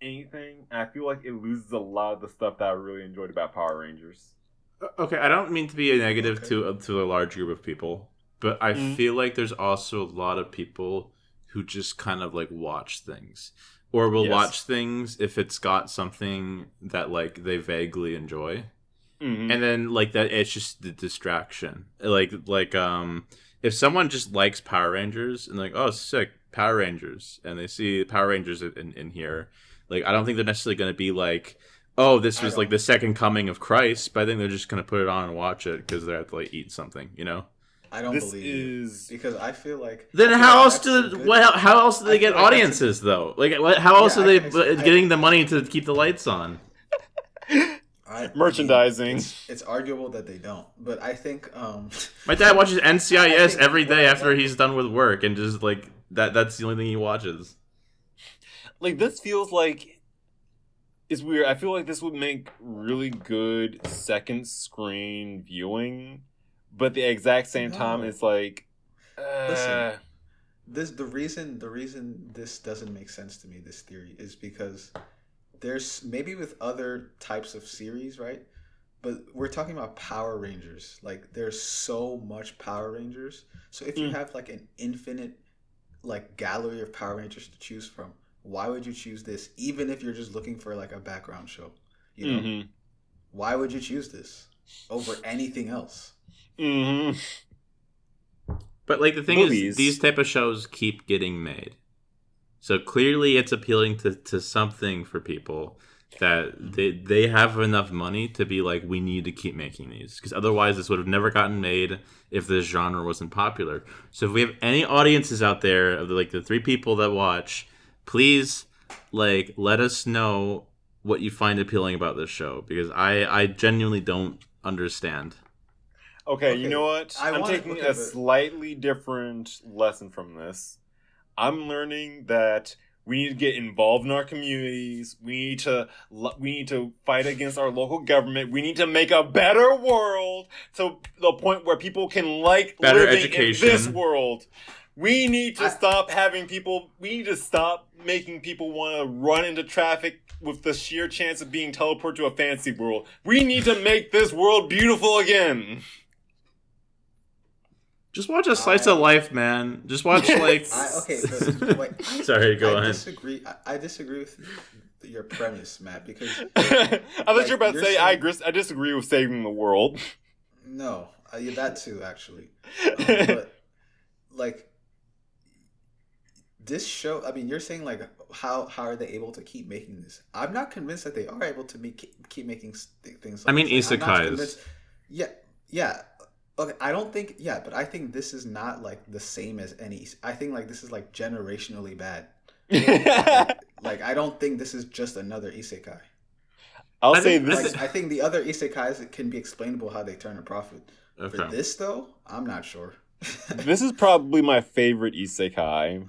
anything. And I feel like it loses a lot of the stuff that I really enjoyed about Power Rangers. Okay, I don't mean to be a negative to a large group of people, but I feel like there's also a lot of people who just kind of like watch things. Or will watch things if it's got something that like they vaguely enjoy, and then like that it's just the distraction. Like if someone just likes Power Rangers and like, oh sick Power Rangers, and they see Power Rangers in here, like I don't think they're necessarily going to be like, oh this was like the second coming of Christ, but I think they're just going to put it on and watch it because they have to like eat something, you know. I don't believe you because I feel like then how else do they get audiences though? Like how else are they getting the money to keep the lights on? Merchandising. It's arguable that they don't, but I think my dad watches NCIS every day after he's done with work, and just like that's the only thing he watches. Like this feels like it's weird. I feel like this would make really good second screen viewing. But at the exact same time, it's like, listen, the reason this doesn't make sense to me, this theory, is because there's maybe with other types of series, right? But we're talking about Power Rangers. Like there's so much Power Rangers. So if you have like an infinite like gallery of Power Rangers to choose from, why would you choose this? Even if you're just looking for like a background show, you know, why would you choose this over anything else? But like the thing is, these type of shows keep getting made, so clearly it's appealing to something for people that they have enough money to be like, we need to keep making these, because otherwise this would have never gotten made if this genre wasn't popular. So if we have any audiences out there of the 3 people that watch, please like let us know what you find appealing about this show, because I genuinely don't understand. Okay, you know what? I'm taking a slightly different lesson from this. I'm learning that we need to get involved in our communities. We need to fight against our local government. We need to make a better world to the point where people can like better living education in this world. We need to stop having people. We need to stop making people want to run into traffic with the sheer chance of being teleported to a fantasy world. We need to make this world beautiful again. Just watch a slice of life, man. Just watch like. Sorry, go on. I disagree with your premise, Matt, because I thought you were about to say I disagree with saving the world. No, that too, actually. But like this show, I mean, you're saying like how are they able to keep making this? I'm not convinced that they are able to keep making things. Like I mean, isekais. Yeah. Okay, I don't think, but I think this is not like the same as any. I think like this is like generationally bad. like I don't think this is just another isekai. I'll say this. I think the other isekais can be explainable how they turn a profit. Okay. For this though, I'm not sure. This is probably my favorite isekai,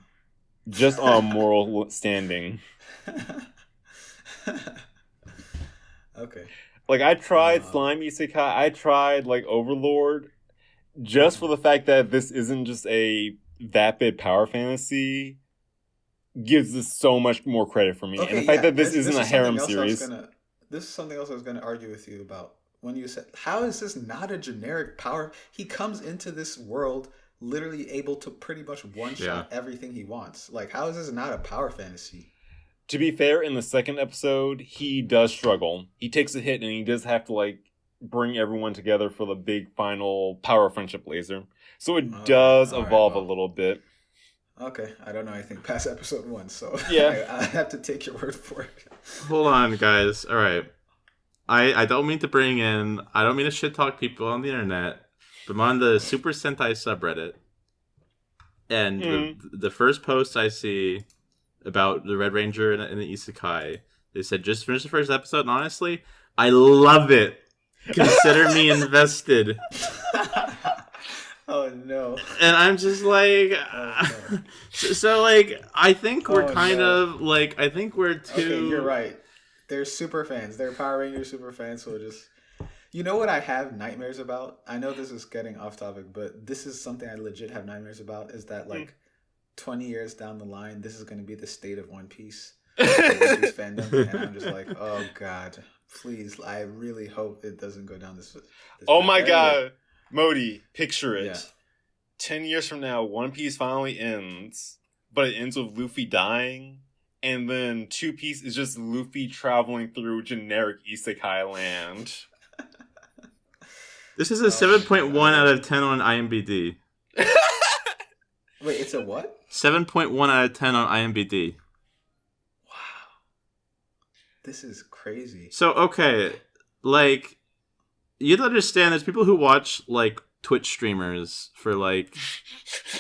just on moral standing. Okay. Like I tried Slime Isekai, I tried like Overlord, just for the fact that this isn't just a vapid power fantasy, gives this so much more credit for me. Okay, and the fact that this isn't a harem series. This is something else I was going to argue with you about. When you said, how is this not a generic power? He comes into this world literally able to pretty much one-shot everything he wants. Like, how is this not a power fantasy? To be fair, in the second episode, he does struggle. He takes a hit and he does have to, like, bring everyone together for the big final Power Friendship laser. So it Okay, does alright, evolve a well. little bit. Okay, I don't know anything past episode 1, so Yeah. I have to take your word for it. Hold on, guys. All right. I don't mean to bring in. I don't mean to shit talk people on the internet, but I'm on the Super Sentai subreddit, and the first post I see about the Red Ranger and the Isekai, they said just finished the first episode. And honestly, I love it. Consider me invested. Oh no. And I'm just like, Okay. so like, I think we're Oh, kind no. of like, I think we're too. Okay, you're right. They're super fans. They're Power Rangers super fans who will just. You know what I have nightmares about? I know this is getting off topic, but this is something I legit have nightmares about. Is that like 20 years down the line, this is going to be the state of One Piece, the One Piece fandom, and I'm just like, oh god, please! I really hope it doesn't go down this. Oh my path. god, Modi, picture it. Yeah. 10 years from now, One Piece finally ends, but it ends with Luffy dying, and then Two Piece is just Luffy traveling through generic Isekai land. This is a 7.1 out of 10 on IMDb. Wait, it's a what? 7.1 out of 10 on IMDb. Wow, this is crazy. So, okay, like, you'd understand there's people who watch, like, Twitch streamers for, like,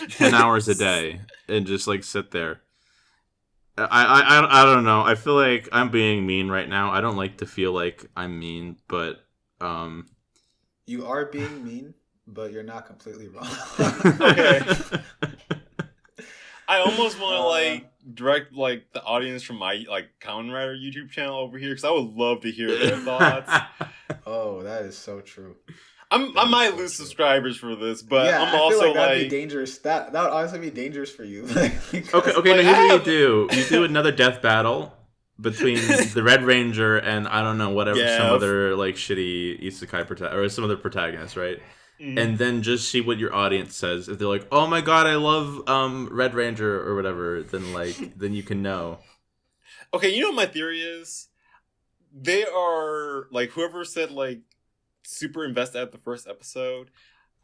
10 hours a day and just, like, sit there. I don't know. I feel like I'm being mean right now. I don't like to feel like I'm mean, but, You are being mean, but you're not completely wrong. Okay. I almost want to like direct like the audience from my like Kamen Rider YouTube channel over here because I would love to hear their thoughts. Oh, that is so true. I That might is so lose true. subscribers for this, but Yeah, I'm I also feel like that'd be like, dangerous. That would honestly be dangerous for you. Because- Okay, Like, now here's I what you do. You do another death battle between the Red Ranger and, I don't know, whatever, some Yeah. other, like, shitty isekai or some other protagonist, right? And then just see what your audience says. If they're like, "Oh my god, I love Red Ranger" or whatever, then like then you can know. okay, you know what my theory is? They are like whoever said like super invested at the first episode.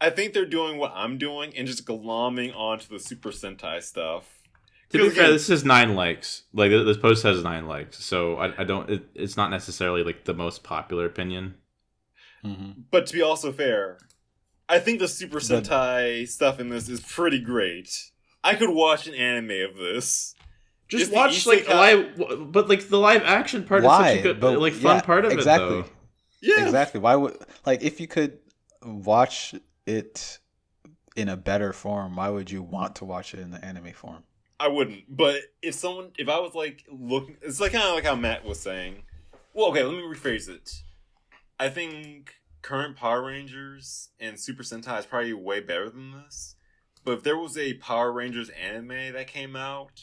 I think they're doing what I'm doing and just glomming onto the Super Sentai stuff. To be Because fair, again, this is 9 likes. Like this post has 9 likes, so I don't. It's not necessarily like the most popular opinion. but to be also fair, I think the Super Sentai stuff in this is pretty great. I could watch an anime of this. Just Is the watch like a live, but like the live action part is such a good, But, like fun part of exactly. it though. Yeah. Exactly. Why would like if you could watch it in a better form, why would you want to watch it in the anime form? I wouldn't. But if I was like looking, it's like kind of like how Matt was saying. Well, okay, let me rephrase it. I think current Power Rangers and Super Sentai is probably way better than this. But if there was a Power Rangers anime that came out,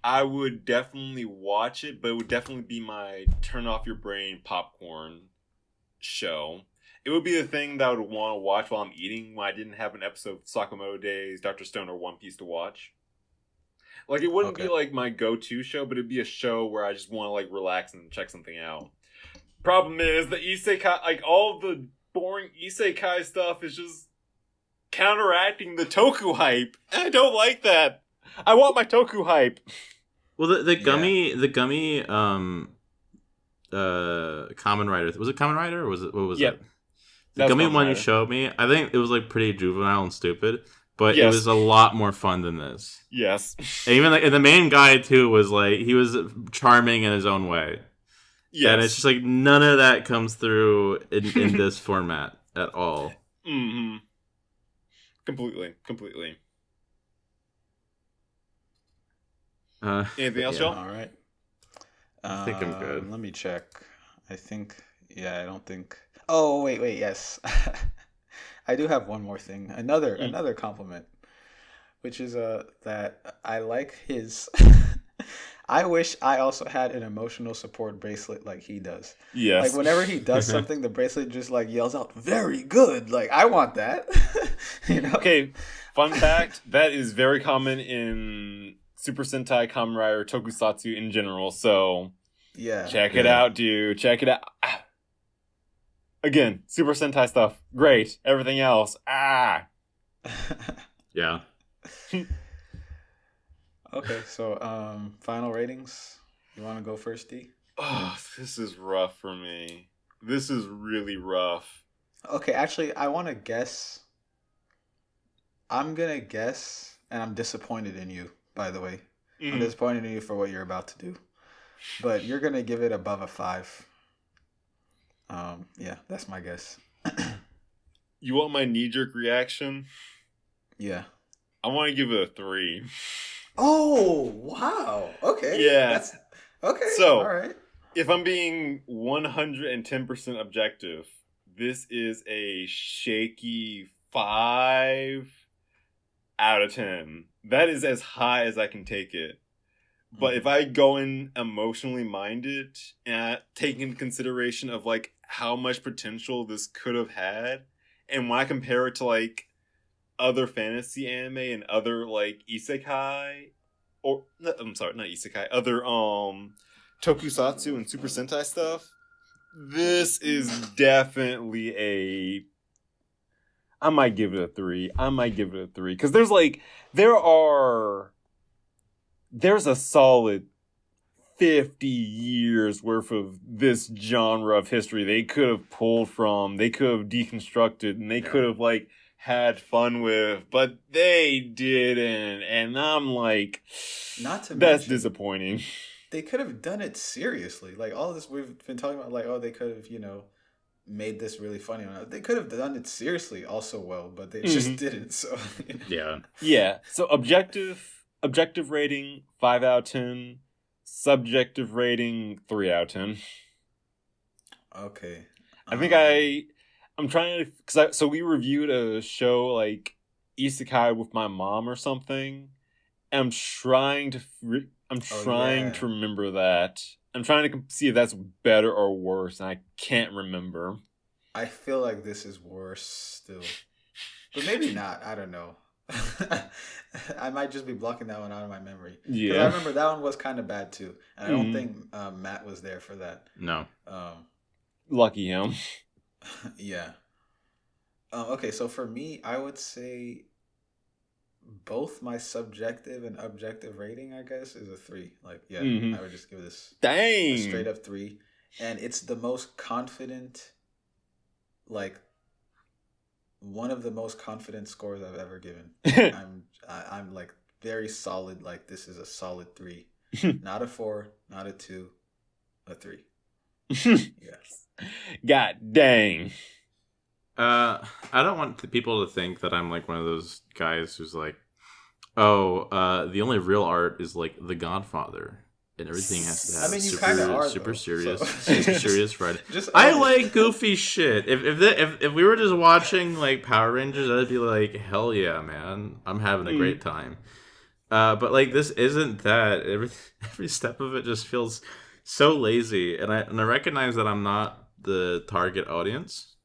I would definitely watch it, but it would definitely be my turn off your brain popcorn show. It would be the thing that I would want to watch while I'm eating when I didn't have an episode of Sakamoto Days, Dr. Stone, or One Piece to watch. Like, it wouldn't be like my go-to show, but it'd be a show where I just want to like relax and check something out. Problem is, the isekai, like all the boring isekai stuff is just counteracting the toku hype. And I don't like that. I want my toku hype. Well, the gummy Kamen Rider, was it Kamen Rider or was it what was Yep. it? The That's gummy Kamen one you Rider. showed me, I think it was like pretty juvenile and stupid, but it Yes. was a lot more fun than this. Yes. And even like, and the main guy too was like he was charming in his own way. Yes. And it's just like none of that comes through in this format at all. Mm-hmm. Completely. Anything else, yeah. y'all? All right. I think I'm good. Let me check. I think. Yeah, I don't think. Oh wait, yes. I do have one more thing. Another compliment, which is that I like his. I wish I also had an emotional support bracelet like he does. Yes. Like whenever he does something, the bracelet just like yells out, "Very good!" Like I want that. You know? Okay, fun fact, that is very common in Super Sentai, Kamen Rider, Tokusatsu in general, so Yeah. check it out, dude. Check it out. Again, Super Sentai stuff, great. Everything else, Yeah. Okay, so final ratings. You want to go first, D? Oh, this is rough for me. This is really rough. Okay, actually, I want to guess. I'm gonna guess, and I'm disappointed in you. By the way, I'm disappointed in you for what you're about to do, but you're gonna give it above a 5. Yeah, that's my guess. You want my knee-jerk reaction? Yeah. I want to give it a 3. Oh wow. Okay. Yeah. That's okay. So, all right. if I'm being 110% objective, this is a shaky 5 out of 10. That is as high as I can take it. But if I go in emotionally minded and take into consideration of like how much potential this could have had, and when I compare it to like other fantasy anime and other like isekai, or I'm sorry, not isekai, other tokusatsu and Super Sentai stuff, this is definitely I might give it a 3. Because there's a solid 50 years worth of this genre of history they could have pulled from, they could have deconstructed, and they could have like had fun with, but they didn't. And I'm like, not to that's mention, disappointing. They could have done it seriously. Like all this we've been talking about, like, oh, they could have, made this really funny. They could have done it seriously also well, but they just didn't. So Yeah. So objective rating 5 out of 10. Subjective rating 3 out of 10. Okay. I think I'm trying to, so we reviewed a show like Isekai with my mom or something. And I'm trying to remember that. I'm trying to see if that's better or worse, and I can't remember. I feel like this is worse still, but maybe not. I don't know. I might just be blocking that one out of my memory. Yeah, I remember that one was kind of bad too, and I don't think Matt was there for that. No. Lucky him. Yeah. Okay, so for me, I would say both my subjective and objective rating, I guess, is a 3. Like, yeah, I would just give this a straight up 3, and it's the most confident, like, one of the most confident scores I've ever given. I'm like very solid. Like, this is a solid 3, not a 4, not a 2, a 3. Yes. God dang. I don't want people to think that I'm like one of those guys who's like, the only real art is like The Godfather, and everything has to have super serious, super serious writing. I like goofy shit. If we were just watching like Power Rangers, I'd be like, hell yeah, man, I'm having a great time. But like this isn't that. Every step of it just feels so lazy, and I recognize that I'm not the target audience.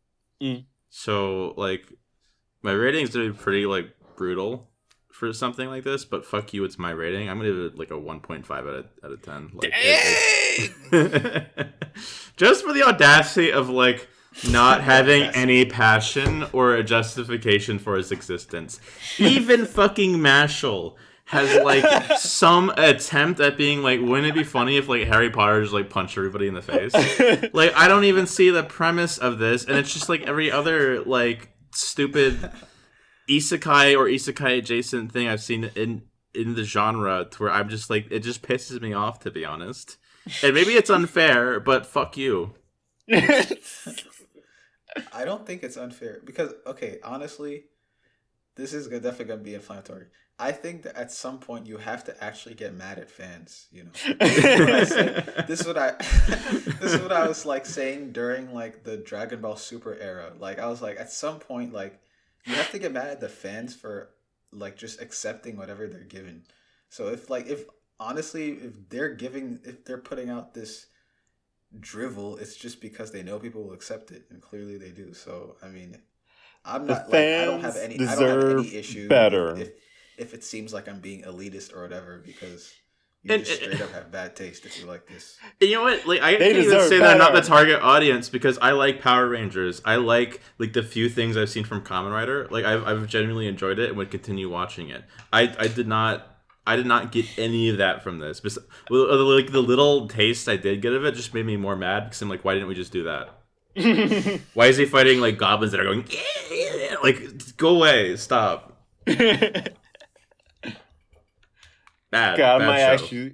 So, like, my rating's gonna be pretty, like, brutal for something like this, but fuck you, it's my rating. I'm gonna give it, like, a 1.5 out of 10. Like, just for the audacity of, like, not having any passion or a justification for its existence. Even fucking Mashal has, like, some attempt at being, like, wouldn't it be funny if, like, Harry Potter just, like, punched everybody in the face? Like, I don't even see the premise of this, and it's just, like, every other, like, stupid isekai or isekai-adjacent thing I've seen in the genre, to where I'm just, like, it just pisses me off, to be honest. And maybe it's unfair, but fuck you. I don't think it's unfair, because, okay, honestly, this is definitely going to be inflammatory. I think that at some point you have to actually get mad at fans, This is what I was like saying during like the Dragon Ball Super era. Like I was like, at some point, like you have to get mad at the fans for like just accepting whatever they're given. So if they're putting out this drivel, it's just because they know people will accept it, and clearly they do. So I mean, I don't have any issue better. if it seems like I'm being elitist or whatever, because You And- just straight up have bad taste if you like this. You know what? Like I They can't even deserve say they're not the better. target audience because I like Power Rangers. I like the few things I've seen from Kamen Rider. Like I've genuinely enjoyed it and would continue watching it. I did not get any of that from this. Like the little taste I did get of it just made me more mad because I'm like, why didn't we just do that? Why is he fighting like goblins that are going like go away, stop. Bad. God, bad show.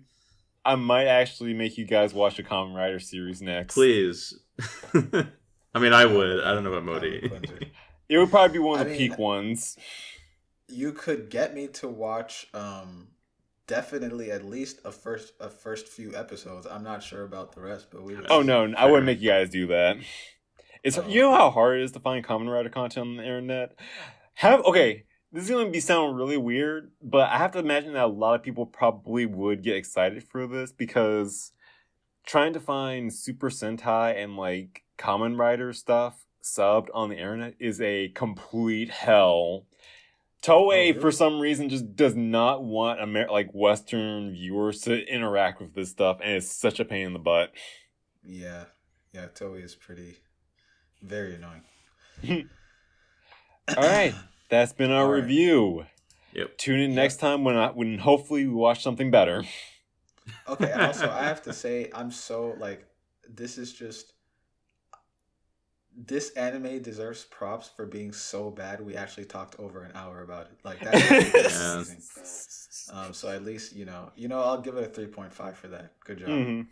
I might actually make you guys watch the Kamen Rider series next. Please. I mean, I would. I don't know about Modi. It would probably be one of the I mean, peak ones. You could get me to watch definitely at least a first few episodes. I'm not sure about the rest, but we. Oh no, I wouldn't make you guys do that. It's Oh, you know how hard it is to find Kamen Rider content on the internet. This is going to sound really weird, but I have to imagine that a lot of people probably would get excited for this because trying to find Super Sentai and like Kamen Rider stuff subbed on the internet is a complete hell. Toei, really? for some reason, just does not want Western viewers to interact with this stuff, and it's such a pain in the butt. Yeah, Toei is very annoying. All right, that's been our All right. review. Yep. Tune in next time when hopefully we watch something better. Okay, and also I have to say I'm so like this anime deserves props for being so bad. We actually talked over an hour about it. Like that's Yeah. amazing. So at least I'll give it a 3.5 for that. Good job. Mhm.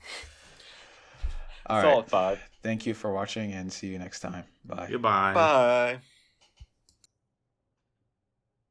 All Solid right. 5. Thank you for watching and see you next time. Bye. Goodbye. Bye.